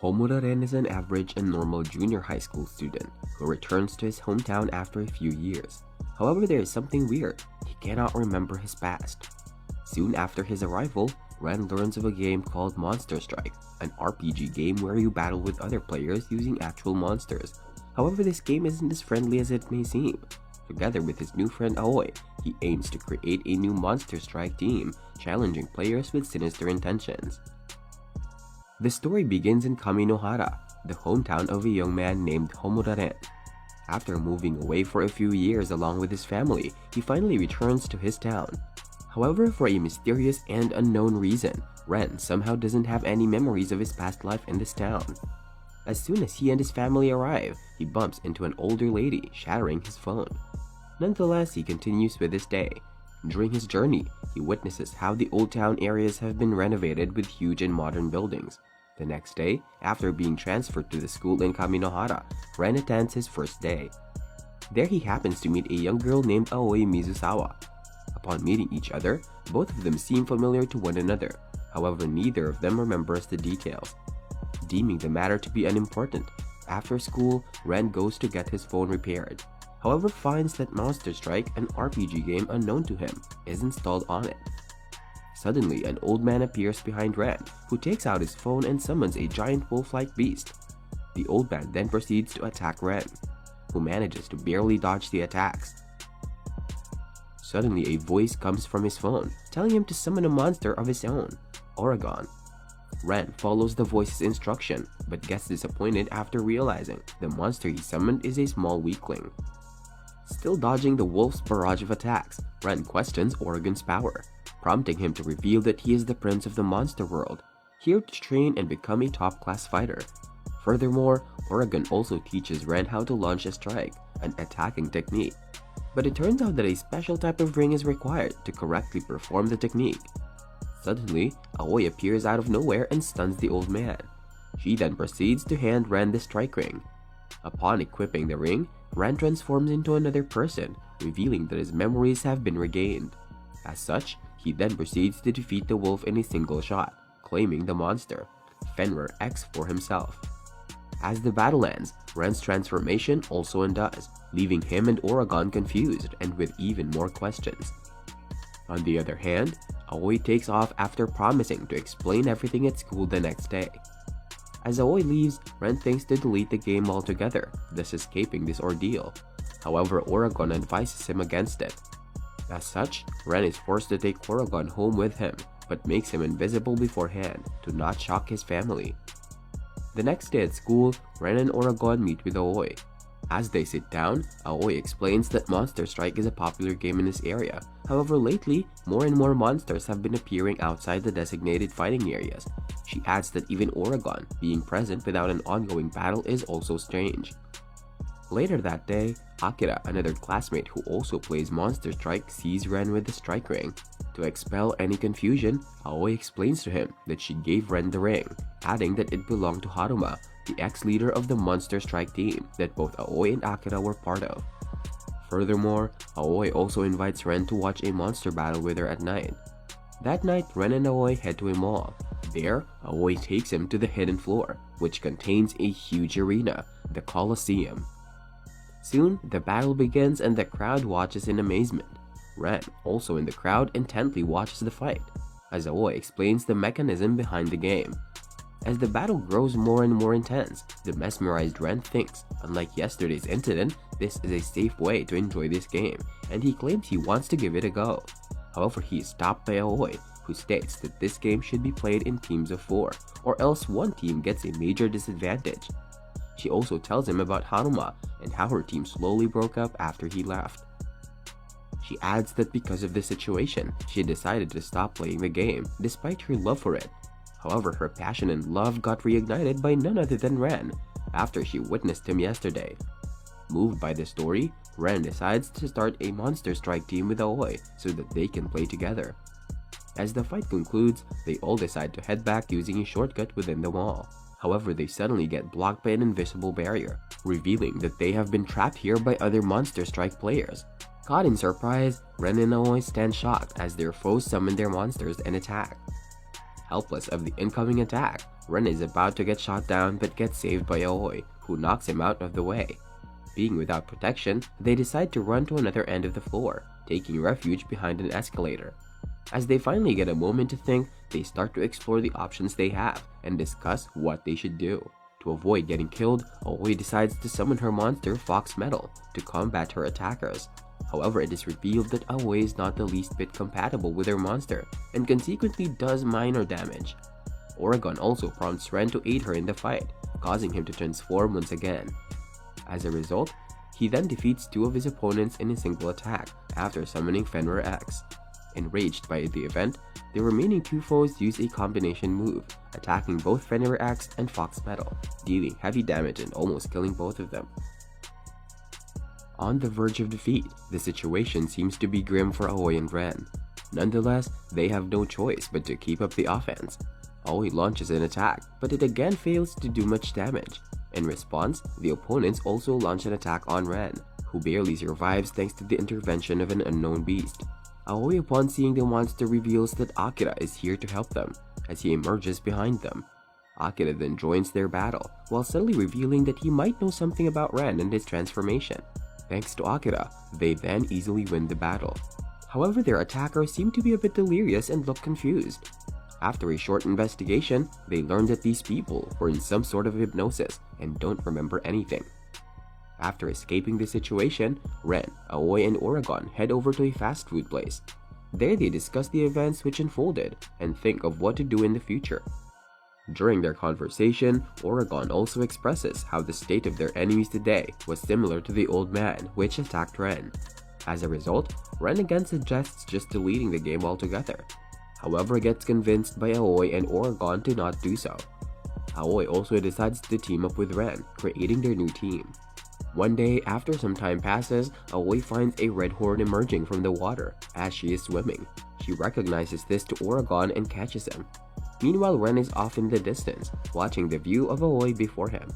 Homura Ren is an average and normal junior high school student who returns to his hometown after a few years. However, there is something weird. He cannot remember his past. Soon after his arrival, Ren learns of a game called Monster Strike, an RPG game where you battle with other players using actual monsters. However, this game isn't as friendly as it may seem. Together with his new friend Aoi, he aims to create a new Monster Strike team, challenging players with sinister intentions. The story begins in Kaminohara, the hometown of a young man named Homura Ren. After moving away for a few years along with his family, he finally returns to his town. However, for a mysterious and unknown reason, Ren somehow doesn't have any memories of his past life in this town. As soon as he and his family arrive, he bumps into an older lady, shattering his phone. Nonetheless, he continues with his day. During his journey, he witnesses how the old town areas have been renovated with huge and modern buildings. The next day, after being transferred to the school in Kaminohara, Ren attends his first day. There he happens to meet a young girl named Aoi Mizusawa. Upon meeting each other, both of them seem familiar to one another. However, neither of them remembers the details. Deeming the matter to be unimportant, after school, Ren goes to get his phone repaired. However, finds that Monster Strike, an RPG game unknown to him, is installed on it. Suddenly, an old man appears behind Ren, who takes out his phone and summons a giant wolf-like beast. The old man then proceeds to attack Ren, who manages to barely dodge the attacks. Suddenly, a voice comes from his phone, telling him to summon a monster of his own, Oragon. Ren follows the voice's instruction, but gets disappointed after realizing the monster he summoned is a small weakling. Still dodging the wolf's barrage of attacks, Ren questions Oragon's power, prompting him to reveal that he is the prince of the monster world, here to train and become a top-class fighter. Furthermore, Oragon also teaches Ren how to launch a strike, an attacking technique. But it turns out that a special type of ring is required to correctly perform the technique. Suddenly, Aoi appears out of nowhere and stuns the old man. She then proceeds to hand Ren the strike ring. Upon equipping the ring, Ren transforms into another person, revealing that his memories have been regained. As such, he then proceeds to defeat the wolf in a single shot, claiming the monster, Fenrir X, for himself. As the battle ends, Ren's transformation also undoes, leaving him and Oragon confused and with even more questions. On the other hand, Aoi takes off after promising to explain everything at school the next day. As Aoi leaves, Ren thinks to delete the game altogether, thus escaping this ordeal. However, Oragon advises him against it. As such, Ren is forced to take Oragon home with him, but makes him invisible beforehand to not shock his family. The next day at school, Ren and Oragon meet with Aoi. As they sit down, Aoi explains that Monster Strike is a popular game in this area. However, lately, more and more monsters have been appearing outside the designated fighting areas. She adds that even Oragon being present without an ongoing battle is also strange. Later that day, Akira, another classmate who also plays Monster Strike, sees Ren with the strike ring. To expel any confusion, Aoi explains to him that she gave Ren the ring, adding that it belonged to Haruma, the ex-leader of the Monster Strike team that both Aoi and Akira were part of. Furthermore, Aoi also invites Ren to watch a monster battle with her at night. That night, Ren and Aoi head to a mall. There, Aoi takes him to the hidden floor, which contains a huge arena, the Colosseum. Soon, the battle begins and the crowd watches in amazement. Ren, also in the crowd, intently watches the fight, as Aoi explains the mechanism behind the game. As the battle grows more and more intense, the mesmerized Ren thinks, unlike yesterday's incident, this is a safe way to enjoy this game, and he claims he wants to give it a go. However, he is stopped by Aoi, who states that this game should be played in teams of 4, or else one team gets a major disadvantage. She also tells him about Haruma and how her team slowly broke up after he left. She adds that because of this situation, she decided to stop playing the game, despite her love for it. However, her passion and love got reignited by none other than Ren, after she witnessed him yesterday. Moved by the story, Ren decides to start a Monster Strike team with Aoi so that they can play together. As the fight concludes, they all decide to head back using a shortcut within the mall. However, they suddenly get blocked by an invisible barrier, revealing that they have been trapped here by other Monster Strike players. Caught in surprise, Ren and Aoi stand shocked as their foes summon their monsters and attack. Helpless of the incoming attack, Ren is about to get shot down but gets saved by Aoi, who knocks him out of the way. Being without protection, they decide to run to another end of the floor, taking refuge behind an escalator. As they finally get a moment to think, they start to explore the options they have and discuss what they should do. To avoid getting killed, Aoi decides to summon her monster Fox Metal to combat her attackers. However, it is revealed that Aoi is not the least bit compatible with her monster and consequently does minor damage. Oregon also prompts Ren to aid her in the fight, causing him to transform once again. As a result, he then defeats two of his opponents in a single attack after summoning Fenrir X. Enraged by the event, the remaining two foes use a combination move, attacking both Fenrir X and Fox Metal, dealing heavy damage and almost killing both of them. On the verge of defeat, the situation seems to be grim for Aoi and Ren. Nonetheless, they have no choice but to keep up the offense. Aoi launches an attack, but it again fails to do much damage. In response, the opponents also launch an attack on Ren, who barely survives thanks to the intervention of an unknown beast. Aoi, upon seeing the monster, reveals that Akira is here to help them, as he emerges behind them. Akira then joins their battle, while subtly revealing that he might know something about Ren and his transformation. Thanks to Akira, they then easily win the battle. However, their attackers seem to be a bit delirious and look confused. After a short investigation, they learn that these people were in some sort of hypnosis and don't remember anything. After escaping the situation, Ren, Aoi, and Oregon head over to a fast food place. There they discuss the events which unfolded and think of what to do in the future. During their conversation, Oregon also expresses how the state of their enemies today was similar to the old man which attacked Ren. As a result, Ren again suggests just deleting the game altogether. However, gets convinced by Aoi and Oregon to not do so. Aoi also decides to team up with Ren, creating their new team. One day, after some time passes, Aoi finds a red horn emerging from the water as she is swimming. She recognizes this to Oregon and catches him. Meanwhile, Ren is off in the distance, watching the view of Aoi before him.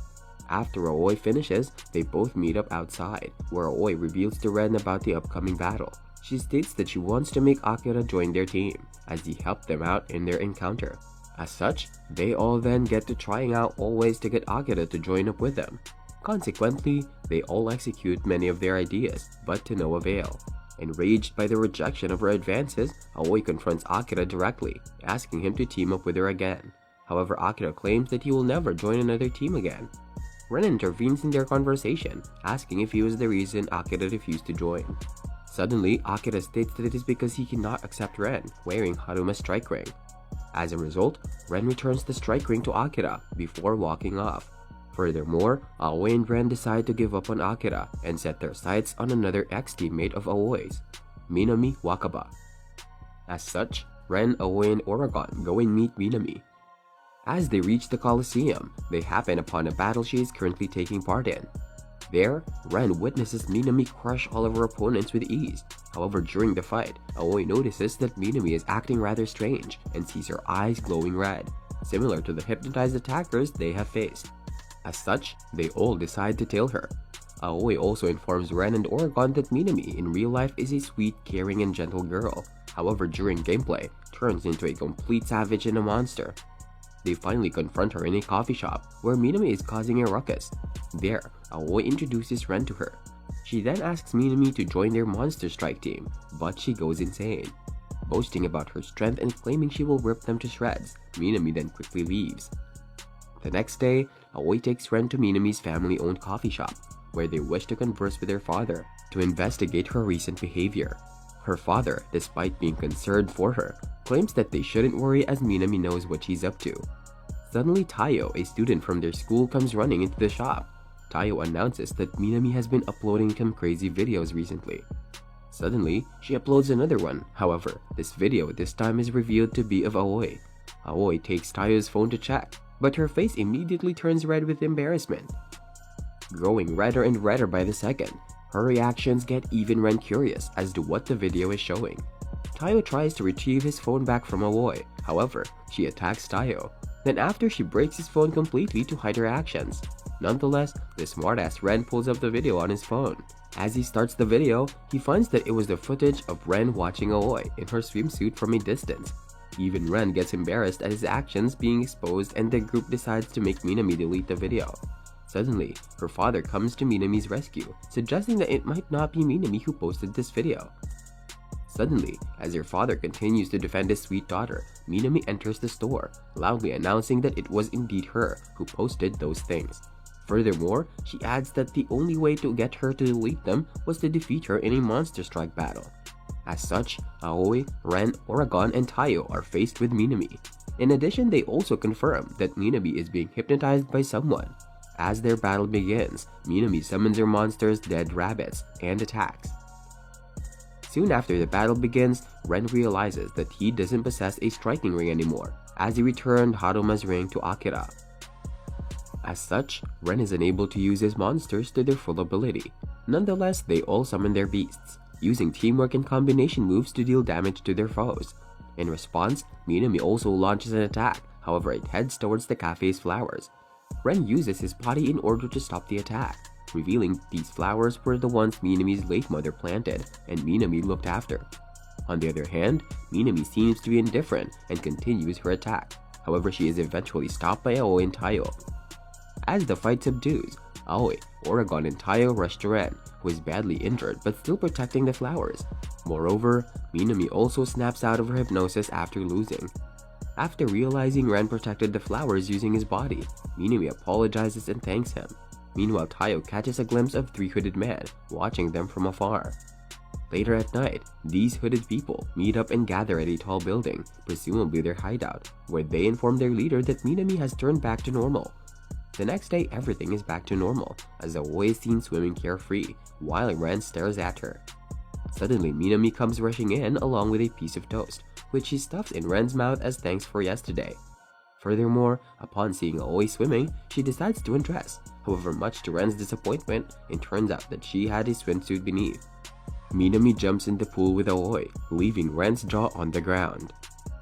After Aoi finishes, they both meet up outside, where Aoi reveals to Ren about the upcoming battle. She states that she wants to make Akira join their team, as he helped them out in their encounter. As such, they all then get to trying out all ways to get Akira to join up with them. Consequently, they all execute many of their ideas, but to no avail. Enraged by the rejection of her advances, Aoi confronts Akira directly, asking him to team up with her again. However, Akira claims that he will never join another team again. Ren intervenes in their conversation, asking if he was the reason Akira refused to join. Suddenly, Akira states that it is because he cannot accept Ren wearing Haruma's strike ring. As a result, Ren returns the strike ring to Akira before walking off. Furthermore, Aoi and Ren decide to give up on Akira and set their sights on another ex-teammate of Aoi's, Minami Wakaba. As such, Ren, Aoi, and Oregon go and meet Minami. As they reach the Colosseum, they happen upon a battle she is currently taking part in. There, Ren witnesses Minami crush all of her opponents with ease. However, during the fight, Aoi notices that Minami is acting rather strange and sees her eyes glowing red, similar to the hypnotized attackers they have faced. As such, they all decide to tail her. Aoi also informs Ren and Oregon that Minami in real life is a sweet, caring, and gentle girl. However, during gameplay, turns into a complete savage and a monster. They finally confront her in a coffee shop, where Minami is causing a ruckus. There, Aoi introduces Ren to her. She then asks Minami to join their Monster Strike team, but she goes insane. Boasting about her strength and claiming she will rip them to shreds, Minami then quickly leaves. The next day, Aoi takes Ren to Minami's family-owned coffee shop, where they wish to converse with her father to investigate her recent behavior. Her father, despite being concerned for her, claims that they shouldn't worry as Minami knows what she's up to. Suddenly, Tayo, a student from their school, comes running into the shop. Tayo announces that Minami has been uploading some crazy videos recently. Suddenly, she uploads another one. However, this video this time is revealed to be of Aoi. Aoi takes Tayo's phone to check, but her face immediately turns red with embarrassment. Growing redder and redder by the second, her reactions get even Ren curious as to what the video is showing. Tayo tries to retrieve his phone back from Aoi, however, she attacks Tayo. Then after she breaks his phone completely to hide her actions. Nonetheless, the smartass Ren pulls up the video on his phone. As he starts the video, he finds that it was the footage of Ren watching Aoi in her swimsuit from a distance. Even Ren gets embarrassed at his actions being exposed, and the group decides to make Minami delete the video. Suddenly, her father comes to Minami's rescue, suggesting that it might not be Minami who posted this video. Suddenly, as her father continues to defend his sweet daughter, Minami enters the store, loudly announcing that it was indeed her who posted those things. Furthermore, she adds that the only way to get her to delete them was to defeat her in a monster strike battle. As such, Aoi, Ren, Oragon, and Tayo are faced with Minami. In addition, they also confirm that Minami is being hypnotized by someone. As their battle begins, Minami summons her monsters, dead rabbits, and attacks. Soon after the battle begins, Ren realizes that he doesn't possess a striking ring anymore, as he returned Haruma's ring to Akira. As such, Ren is unable to use his monsters to their full ability. Nonetheless, they all summon their beasts, using teamwork and combination moves to deal damage to their foes. In response, Minami also launches an attack, however it heads towards the cafe's flowers. Ren uses his body in order to stop the attack, revealing these flowers were the ones Minami's late mother planted and Minami looked after. On the other hand, Minami seems to be indifferent and continues her attack. However, she is eventually stopped by Aoi and Tayo. As the fight subdues, Aoi, Oragon, and Tayo rush to Ren, who is badly injured but still protecting the flowers. Moreover, Minami also snaps out of her hypnosis after losing. After realizing Ren protected the flowers using his body, Minami apologizes and thanks him. Meanwhile, Tayo catches a glimpse of three hooded men watching them from afar. Later at night, these hooded people meet up and gather at a tall building, presumably their hideout, where they inform their leader that Minami has turned back to normal. The next day, everything is back to normal, as Aoi is seen swimming carefree, while Ren stares at her. Suddenly, Minami comes rushing in along with a piece of toast, which she stuffs in Ren's mouth as thanks for yesterday. Furthermore, upon seeing Aoi swimming, she decides to undress. However, much to Ren's disappointment, it turns out that she had a swimsuit beneath. Minami jumps in the pool with Aoi, leaving Ren's jaw on the ground.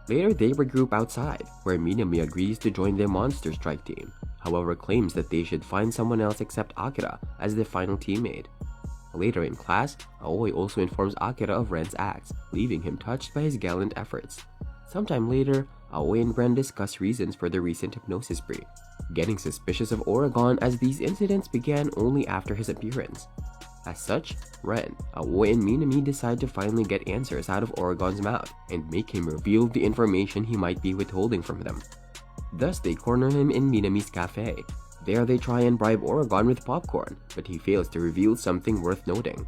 Later, they regroup outside, where Minami agrees to join their monster strike team, however claims that they should find someone else except Akira as their final teammate. Later in class, Aoi also informs Akira of Ren's acts, leaving him touched by his gallant efforts. Sometime later, Aoi and Ren discuss reasons for the recent hypnosis spree, getting suspicious of Oragon as these incidents began only after his appearance. As such, Ren, Aoi, and Minami decide to finally get answers out of Oragon's mouth and make him reveal the information he might be withholding from them. Thus, they corner him in Minami's cafe. There they try and bribe Oragon with popcorn, but he fails to reveal something worth noting.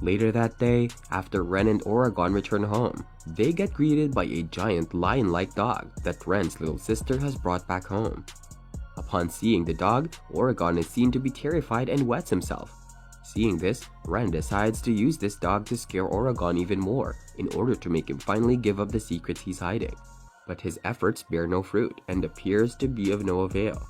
Later that day, after Ren and Oragon return home, they get greeted by a giant lion-like dog that Ren's little sister has brought back home. Upon seeing the dog, Oragon is seen to be terrified and wets himself. Seeing this, Ren decides to use this dog to scare Oragon even more in order to make him finally give up the secrets he's hiding. But his efforts bear no fruit and appears to be of no avail.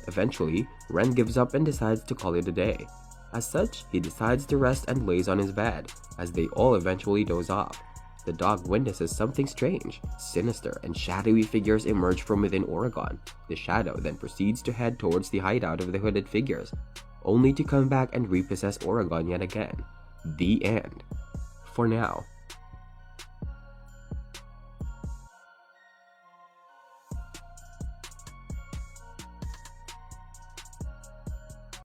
Eventually, Ren gives up and decides to call it a day. As such, he decides to rest and lays on his bed, as they all eventually doze off. The dog witnesses something strange, sinister, and shadowy figures emerge from within Oragon. The shadow then proceeds to head towards the hideout of the hooded figures, only to come back and repossess Oragon yet again. The end. For now.